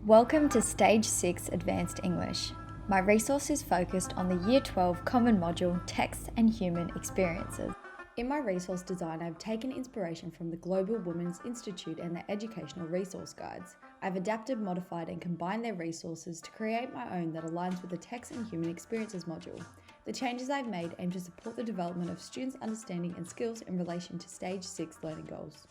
Welcome to Stage 6 Advanced English. My resource is focused on the Year 12 Common Module Text and Human Experiences. In my resource design, I've taken inspiration from the Global Women's Institute and their educational resource guides. I've adapted, modified, and combined their resources to create my own that aligns with the Text and Human Experiences module. The changes I've made aim to support the development of students' understanding and skills in relation to Stage 6 learning goals.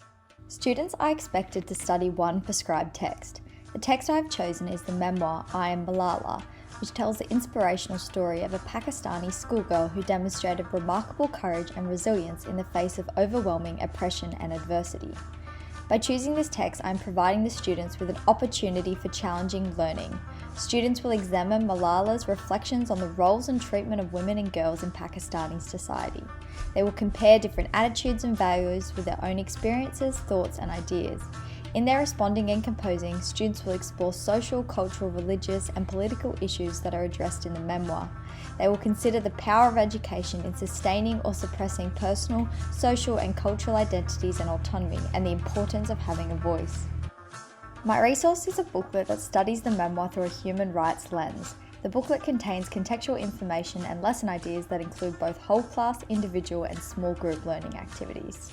Students are expected to study one prescribed text. The text I've chosen is the memoir I Am Malala, which tells the inspirational story of a Pakistani schoolgirl who demonstrated remarkable courage and resilience in the face of overwhelming oppression and adversity. By choosing this text, I'm providing the students with an opportunity for challenging learning. Students will examine Malala's reflections on the roles and treatment of women and girls in Pakistani society. They will compare different attitudes and values with their own experiences, thoughts, and ideas. In their responding and composing, students will explore social, cultural, religious, and political issues that are addressed in the memoir. They will consider the power of education in sustaining or suppressing personal, social, and cultural identities and autonomy, and the importance of having a voice. My resource is a booklet that studies the memoir through a human rights lens. The booklet contains contextual information and lesson ideas that include both whole class, individual, and small group learning activities.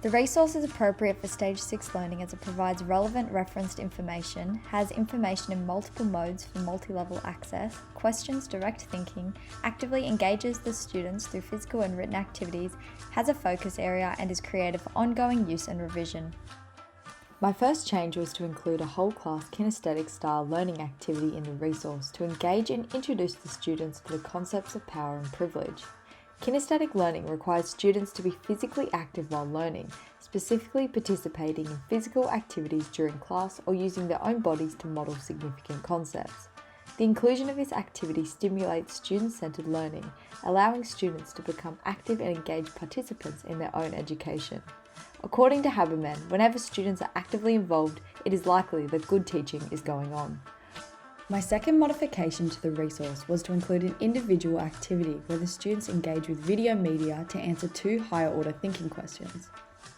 The resource is appropriate for Stage 6 learning as it provides relevant referenced information, has information in multiple modes for multi-level access, questions direct thinking, actively engages the students through physical and written activities, has a focus area, and is created for ongoing use and revision. My first change was to include a whole class kinesthetic style learning activity in the resource to engage and introduce the students to the concepts of power and privilege. Kinesthetic learning requires students to be physically active while learning, specifically participating in physical activities during class or using their own bodies to model significant concepts. The inclusion of this activity stimulates student-centered learning, allowing students to become active and engaged participants in their own education. According to Haberman, whenever students are actively involved, it is likely that good teaching is going on. My second modification to the resource was to include an individual activity where the students engage with video media to answer 2 higher order thinking questions.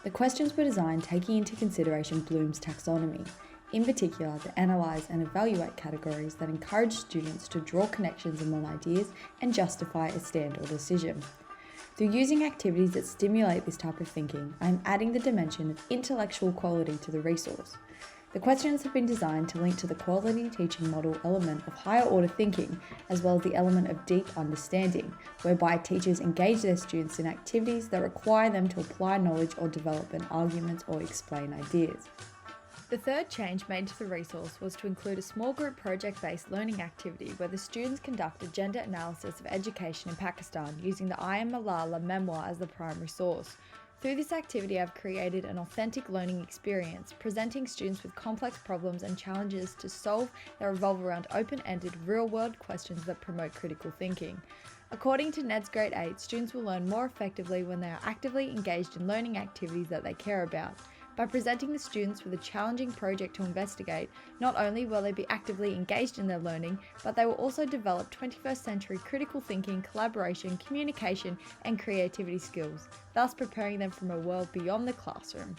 The questions were designed taking into consideration Bloom's taxonomy, in particular the analyse and evaluate categories that encourage students to draw connections among ideas and justify a stand or decision. Through using activities that stimulate this type of thinking, I am adding the dimension of intellectual quality to the resource. The questions have been designed to link to the quality teaching model element of higher order thinking, as well as the element of deep understanding, whereby teachers engage their students in activities that require them to apply knowledge or develop an argument or explain ideas. The third change made to the resource was to include a small group project-based learning activity where the students conduct a gender analysis of education in Pakistan using the I Am Malala memoir as the primary source. Through this activity, I've created an authentic learning experience, presenting students with complex problems and challenges to solve that revolve around open-ended, real-world questions that promote critical thinking. According to NED's Grade 8, students will learn more effectively when they are actively engaged in learning activities that they care about. By presenting the students with a challenging project to investigate, not only will they be actively engaged in their learning, but they will also develop 21st century critical thinking, collaboration, communication, and creativity skills, thus preparing them for a world beyond the classroom.